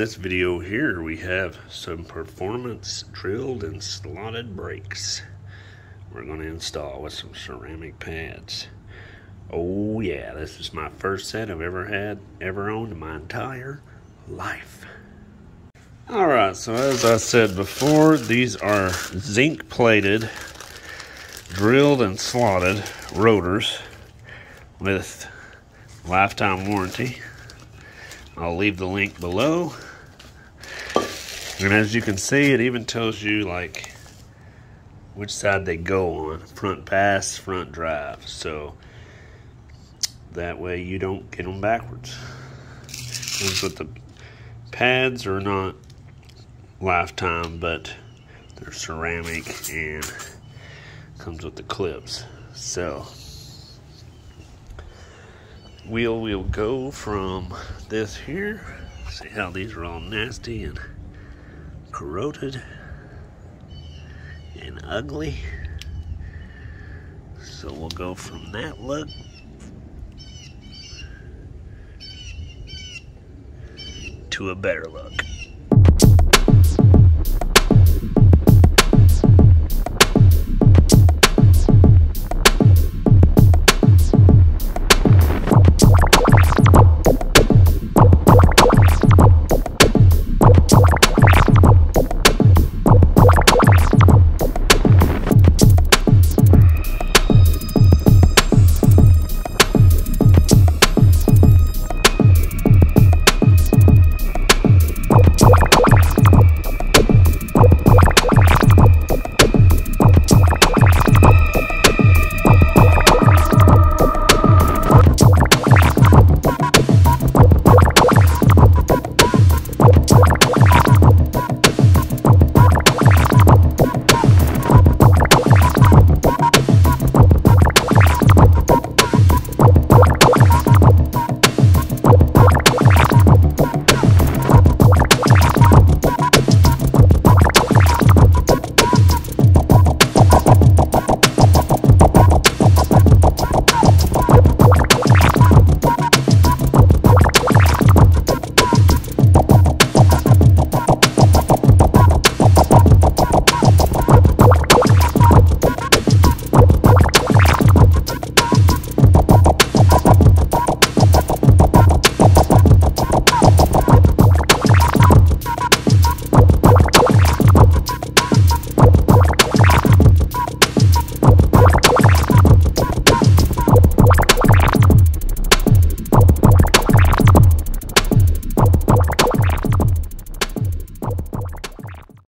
this video here we have some Peformance drilled and slotted brakes we're going to install with some ceramic pads. Oh yeah, this is my first set I've ever owned in my entire life. Alright, so as I said before, these are zinc plated, drilled and slotted rotors with lifetime warranty. I'll leave the link below. And as you can see, it even tells you like which side they go on. Front pass, front drive. So that way you don't get them backwards. But the pads are not lifetime, but they're ceramic and comes with the clips. So we'll go from this here. See how these are all nasty and corroded and ugly. So we'll go from that look to a better look.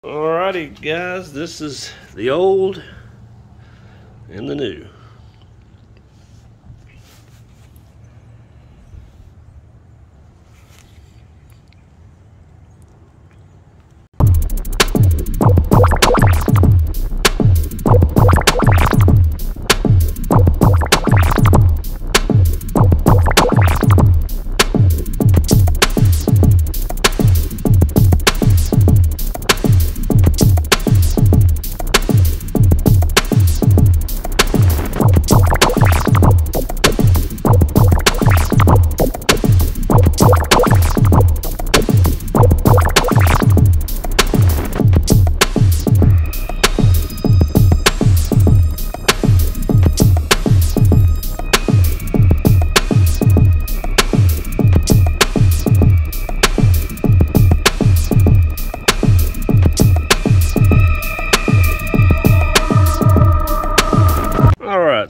Alrighty guys, this is the old and the new.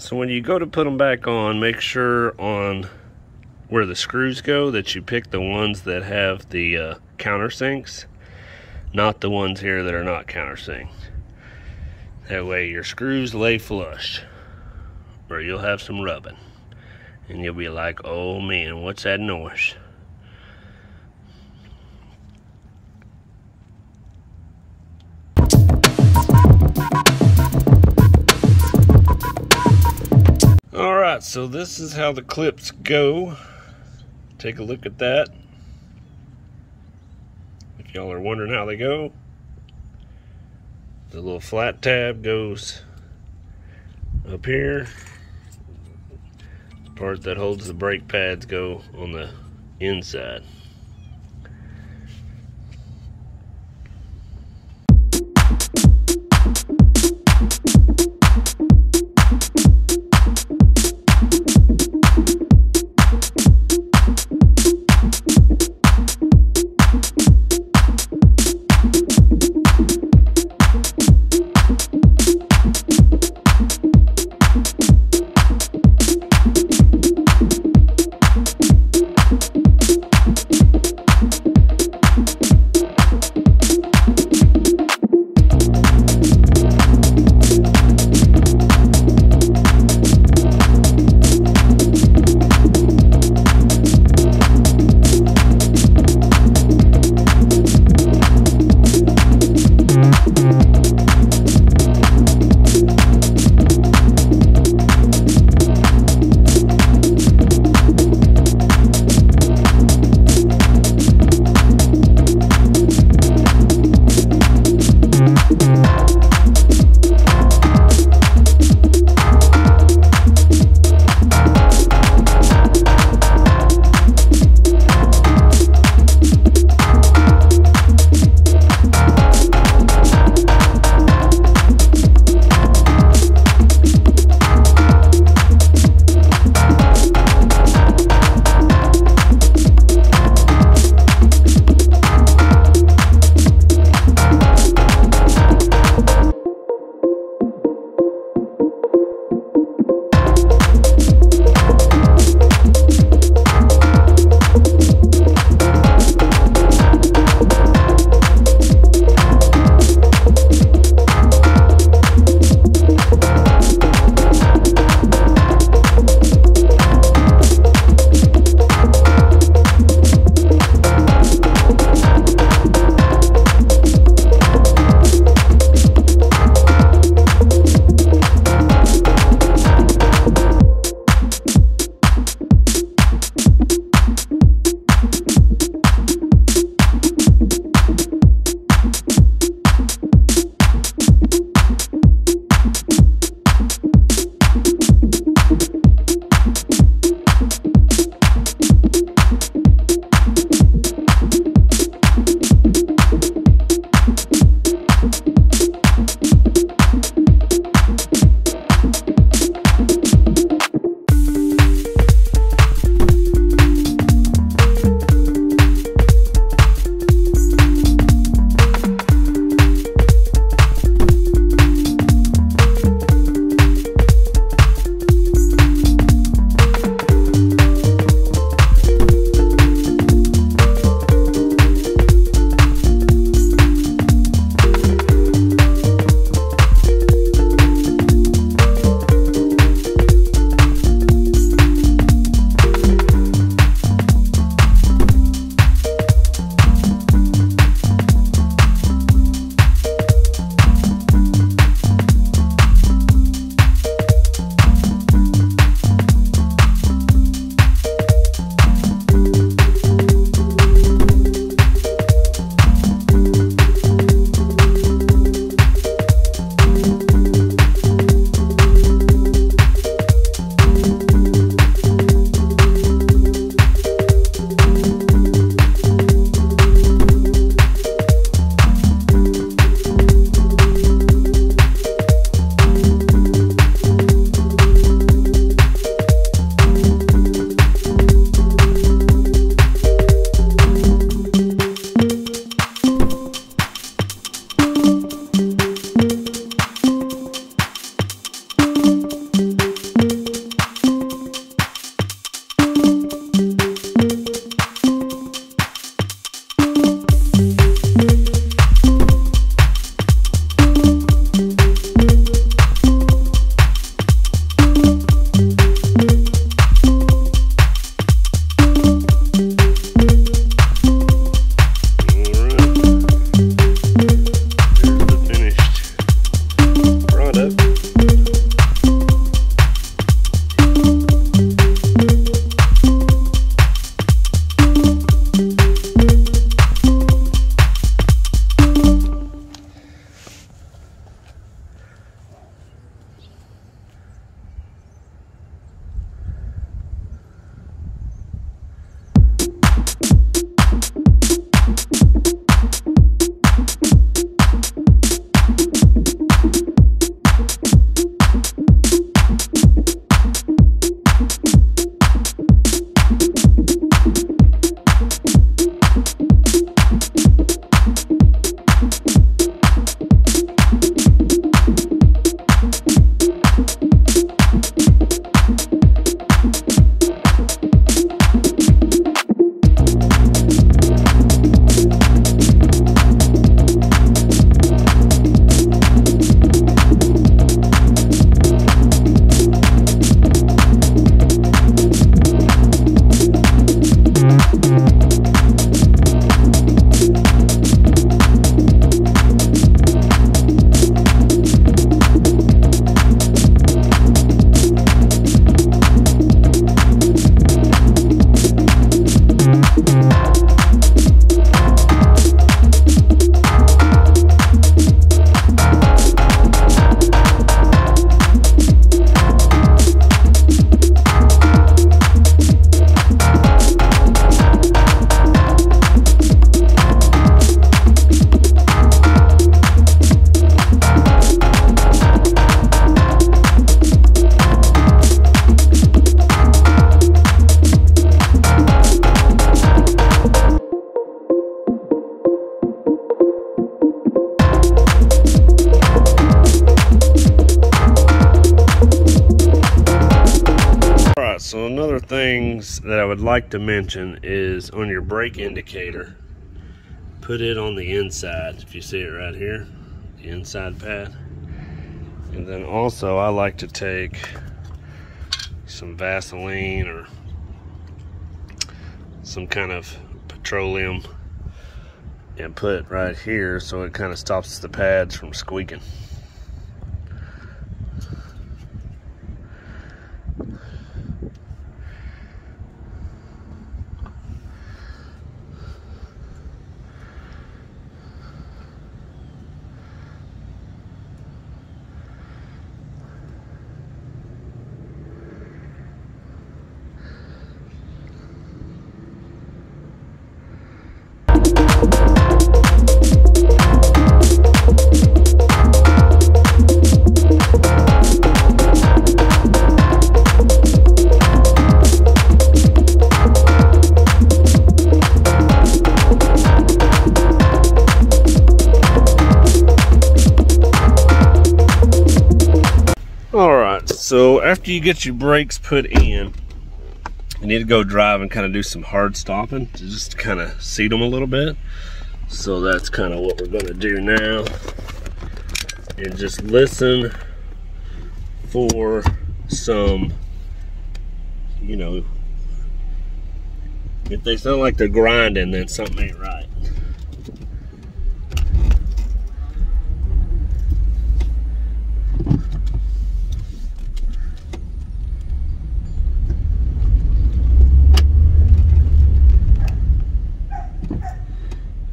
So when you go to put them back on, make sure on where the screws go that you pick the ones that have the countersinks, not the ones here that are not countersinks. That way your screws lay flush, or you'll have some rubbing and you'll be like, oh man, what's that noise? Alright, so this is how the clips go. Take a look at that. If y'all are wondering how they go, the little flat tab goes up here. The part that holds the brake pads go on the inside. things that I would like to mention is on your brake indicator, put it on the inside. If you see it right here, the inside pad. And then also I like to take some Vaseline or some kind of petroleum and put it right here so it kind of stops the pads from squeaking. Alright, so after you get your brakes put in, you need to go drive and kind of do some hard stopping to just kind of seat them a little bit. So that's kind of what we're going to do now. And just listen for some, you know, if they sound like they're grinding, then something ain't right.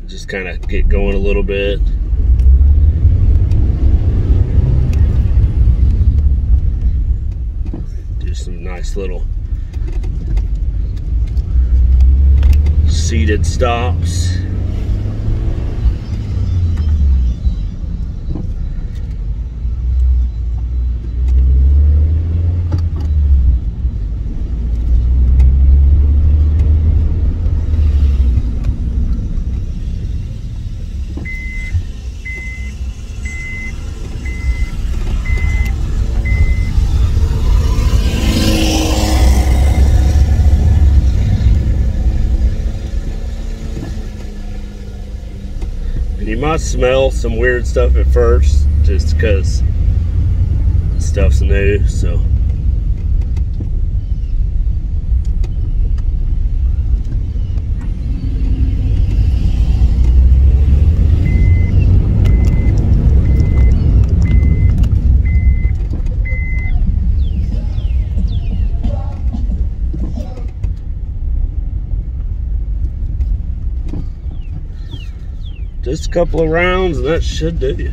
Just kind of get going a little bit. Do some nice little seated stops. You might smell some weird stuff at first, just because the stuff's new, so. Just a couple of rounds and that should do you.